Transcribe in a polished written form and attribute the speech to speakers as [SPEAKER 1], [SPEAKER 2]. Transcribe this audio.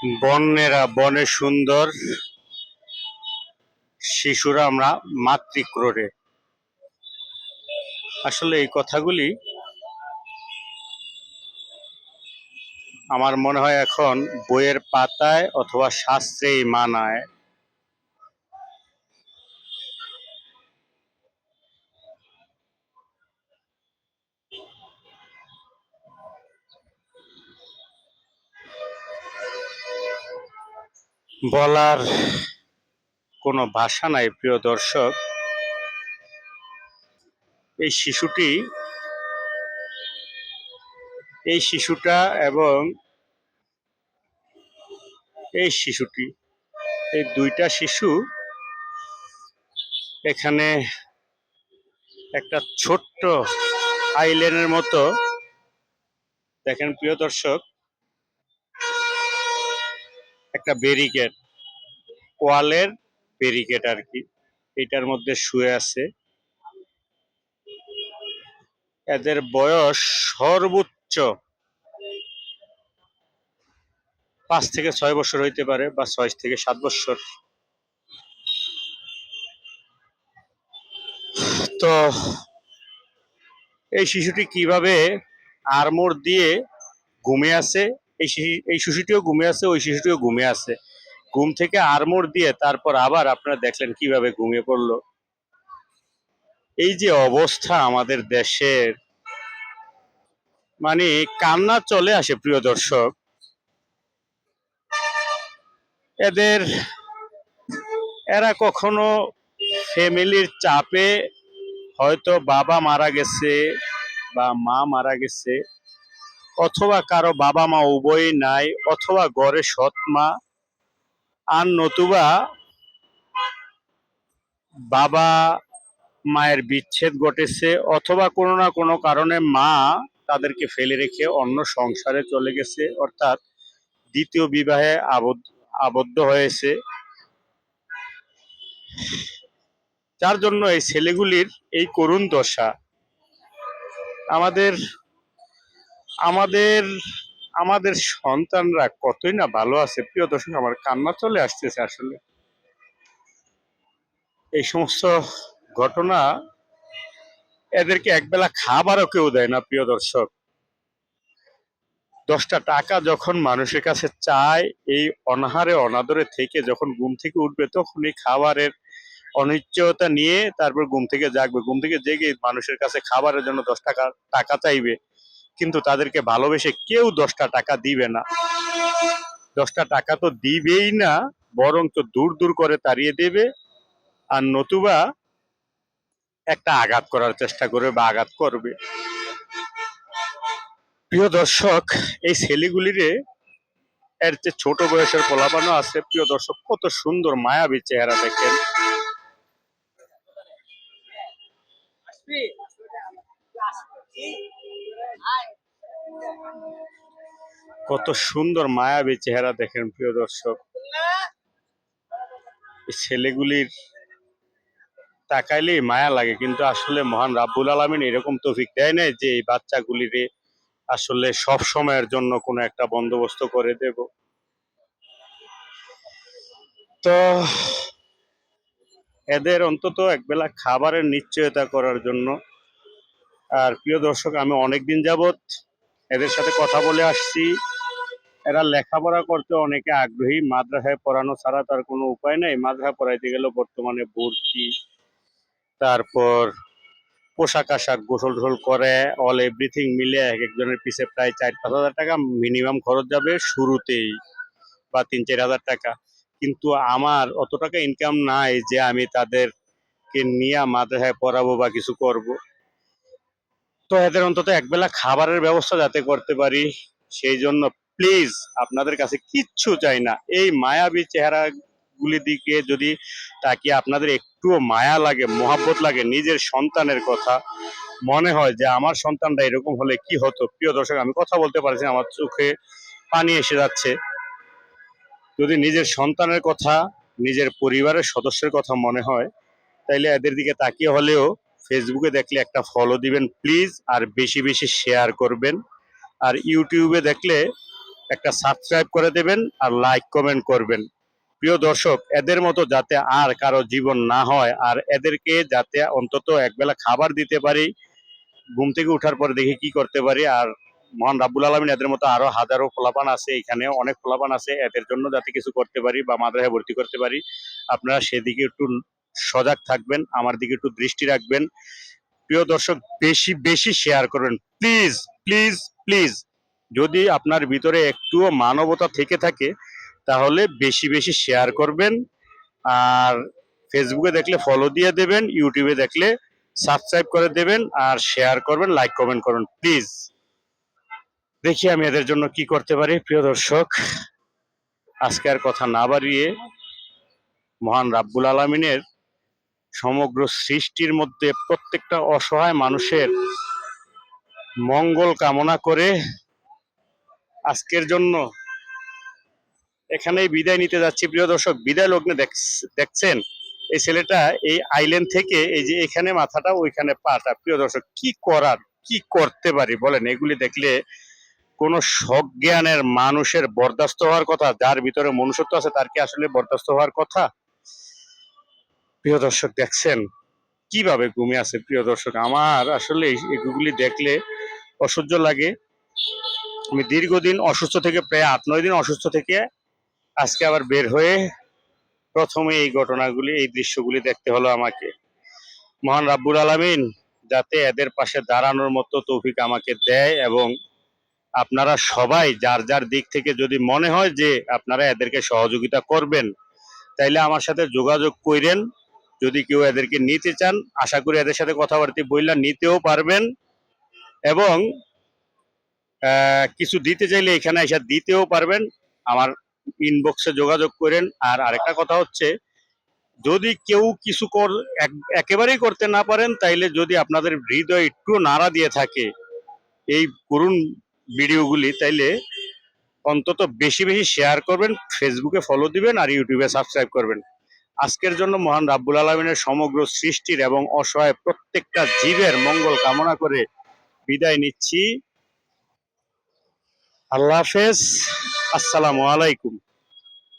[SPEAKER 1] বন্যেরা বনে সুন্দর, শিশুরা আমরা মাতৃক্রোড়ে। আসলে এই কথাগুলি আমার মনে হয় এখন বইয়ের পাতায় অথবা শাস্ত্রেই মানায়। বলার কোনো ভাষা নাই প্রিয় দর্শক। এই শিশুটা এবং শিশুটি, এই দুইটা শিশু এখানে একটা ছোট্ট আইল্যান্ডের মতো, দেখেন প্রিয় দর্শক, একটা ব্যারিকেড, ওয়ালের ব্যারিকেড আর কি, এটার মধ্যে শুয়ে আছে। এদের বয়স সর্বোচ্চ 5 থেকে 6 বছর হইতে পারে, বা 6 থেকে 7 বছর। তো এই শিশুটি কিভাবে আর্মোর দিয়ে ঘুমিয়ে আছে, এই শিশুটিও ঘুমিয়ে আছে, ওই শিশুটিও ঘুমিয়ে আছে। ঘুম থেকে আর্মোর দিয়ে তারপর আবার আপনারা দেখলেন কিভাবে ঘুমিয়ে পড়লো। এই যে অবস্থা আমাদের দেশের, মানে কান্না চলে আসে প্রিয় দর্শক। এরা কখনো ফ্যামিলির চাপে, হয়তো বাবা মারা গেছে বা মা মারা গেছে, অথবা কারো বাবা মা উভয়ই নাই, অথবা ঘরে সৎ মা, আর নতুবা বাবা মায়ের বিচ্ছেদ ঘটেছে, অথবা কোনো না কোনো কারণে মা তাদেরকে ফেলে রেখে অন্য সংসারে চলে গেছে, অর্থাৎ দ্বিতীয় বিবাহে আবদ্ধ হয়েছে। যার জন্য এই ছেলেগুলির এই করুণ দশা। আমাদের আমাদের আমাদের সন্তানরা কতই না ভালো আছে প্রিয় দর্শক। আমার কান্না চলে আসতেছে আসলে। এই সমস্ত ঘটনা, এদেরকে একবেলা খাবারও কেউ দেয় না প্রিয় দর্শক। 10টা টাকা যখন মানুষের কাছে চায়, এই অনাহারে অনাদরে থেকে যখন ঘুম থেকে উঠবে, তখন এই খাবারের অনিশ্চয়তা নিয়ে তারপর ঘুম থেকে জাগবে। ঘুম থেকে জেগে মানুষের কাছে খাবারের জন্য 10 টাকা চাইবে, কিন্তু তাদেরকে ভালোবেসে কেউ 10টা টাকা দিবে না। 10টা টাকা তো দিবেই না, বরং তো দূর দূর করে তাড়িয়ে দেবে, আর নতুবা একটা আঘাত করার চেষ্টা করবে বা আঘাত করবে। প্রিয় দর্শক, এই ছেলেগুলিরে, এর যে ছোট বয়সের পোলাপানও আছে প্রিয় দর্শক, কত সুন্দর মায়াবী চেহারা দেখেন। কত সুন্দর মায়াবী চেহারা দেখেন প্রিয় দর্শক। এই ছেলেগুলির তাকাইলেই মায়া লাগে, কিন্তু আসলে মহান রাব্বুল আলামিন এরকম তৌফিক দেয় নাই যে এই বাচ্চাগুলিরে আসলে সব সময়ের জন্য কোনো একটা বন্দোবস্ত করে দেব। তো এদের অন্তত একবেলা খাবারের নিশ্চয়তা করার জন্য। আর প্রিয় দর্শক, আমি অনেকদিন যাবৎ এদের সাথে কথা বলে আসছি। এরা লেখাপড়া করতে অনেকে আগ্রহী, মাদ্রাসায় পড়ানো ছাড়া তার কোনো উপায় নেই। মাদ্রাসা পড়াইতে গেলেও বর্তমানে ভর্তি, তারপর পোশাক আশাক, গোসল টোসল করে, অল এভরিথিং মিলে এক একজনের পিছে প্রায় 4-5 হাজার টাকা মিনিমাম খরচ যাবে শুরুতেই, বা 3-4 হাজার টাকা। কিন্তু আমার অত টাকা ইনকাম নাই যে আমি তাদেরকে নিয়ে মাদ্রাসায় পড়াবো বা কিছু করব। তো এদের অন্তত একবেলা খাবারের ব্যবস্থা যাতে করতে পারি, সেই জন্য প্লিজ আপনাদের কাছে কিচ্ছু চাই না, এই মায়াবী চেহারা গুলির দিকে যদি তাকিয়ে আপনাদের একটুও মায়া লাগে, মহাব্বত লাগে, নিজের সন্তানের কথা মনে হয় যে আমার সন্তানটা এরকম হলে কি হতো। প্রিয় দর্শক, আমি কথা বলতে পারছি, আমার চোখে পানি এসে যাচ্ছে। যদি নিজের সন্তানের কথা, নিজের পরিবারের সদস্যের কথা মনে হয়, তাইলে এদের দিকে তাকিয়ে হলেও ফেসবুকে দেখলে একটা ফলো দিবেন প্লিজ, আর বেশি বেশি শেয়ার করবেন। আর ইউটিউবে দেখলে একটা সাবস্ক্রাইব করে দেবেন আর লাইক কমেন্ট করবেন। প্রিয় দর্শক, এদের মতো যাতে আর কারো জীবন না হয়, আর এদেরকে যাতে অন্তত একবেলা খাবার দিতে পারি, ঘুম থেকে উঠার পর দেখি কি করতে পারি। আর মহান রাব্বুল আলামিন এদের মতো আরো হাজারো পোলাপান আছে, এখানে অনেক পোলাপান আছে, এদের জন্য যাতে কিছু করতে পারি বা মাদ্রাসায় ভর্তি করতে পারি, আপনারা সেদিকে একটু সজাগ থাকবেন, আমার দিকে একটু দৃষ্টি রাখবেন। প্রিয় দর্শক, বেশি বেশি শেয়ার করবেন প্লিজ, প্লিজ, প্লিজ। যদি আপনার ভিতরে একটুও মানবতা থেকে থাকে তাহলে বেশি বেশি শেয়ার করবেন। আর ফেসবুকে দেখলে ফলো দিয়ে দেবেন, ইউটিউবে দেখলে সাবস্ক্রাইব করে দেবেন, আর শেয়ার করবেন, লাইক কমেন্ট করুন প্লিজ। দেখি আমি এদের জন্য কি করতে পারি। প্রিয় দর্শক, আজকে আর কথা না বাড়িয়ে মহান রাব্বুল আলামিনের সমগ্র সৃষ্টির মধ্যে প্রত্যেকটা অসহায় মানুষের মঙ্গল কামনা করে আজকের জন্য এখানেই বিদায় নিতে যাচ্ছি। প্রিয় দর্শক, বিদায় লগ্নে দেখছেন এই ছেলেটা এই আইল্যান্ড থেকে এই যে এখানে মাথাটা ওইখানে পাটা। প্রিয় দর্শক, কি করার, কি করতে পারি বলেন? এগুলি দেখলে কোন সজ্ঞানের মানুষের বরদাস্ত হওয়ার কথা? যার ভিতরে মনুষ্যত্ব আছে তার কি আসলে বরদাস্ত হওয়ার কথা? প্রিয় দর্শক, দেখছেন কিভাবে ঘুমিয়ে আছে? প্রিয় দর্শক, আমার আসলে এগুলি দেখলে অসহ্য লাগে। আমি দীর্ঘদিন অসুস্থ থেকে, প্রায় 8-9 দিন অসুস্থ থেকে আজকে আবার বের হয়ে প্রথমে এই ঘটনাগুলি, এই দৃশ্যগুলি দেখতে হলো আমাকে। মহান রাব্বুল আলামিন যাতে এদের পাশে দাঁড়ানোর মতো তৌফিক আমাকে দেয়, এবং আপনারা সবাই যার যার দিক থেকে যদি মনে হয় যে আপনারা এদেরকে সহযোগিতা করবেন, তাইলে আমার সাথে যোগাযোগ করেন। যদি কেউ এদেরকে নিতে চান, আশা করি এদের সাথে কথাবার্তা বললে নিতেও পারবেন, এবং কিছু দিতে চাইলে এখানে এসে দিতেও পারবেন। আমার ইনবক্সে যোগাযোগ করেন। আর আরেকটা কথা হচ্ছে, যদি কেউ কিছু একেবারেই করতে না পারেন, তাইলে যদি আপনাদের হৃদয় একটু নাড়া দিয়ে থাকে এই করুণ ভিডিওগুলি, তাইলে অন্তত বেশি বেশি শেয়ার করবেন, ফেসবুকে ফলো দিবেন, আর ইউটিউবে সাবস্ক্রাইব করবেন। আজকের জন্য মহান রাব্বুল আলামিনের সমগ্র সৃষ্টির এবং অসহায় প্রত্যেকটা জীবের মঙ্গল কামনা করে বিদায় নিচ্ছি। আল্লাহ হাফেজ, আসসালামু আলাইকুম।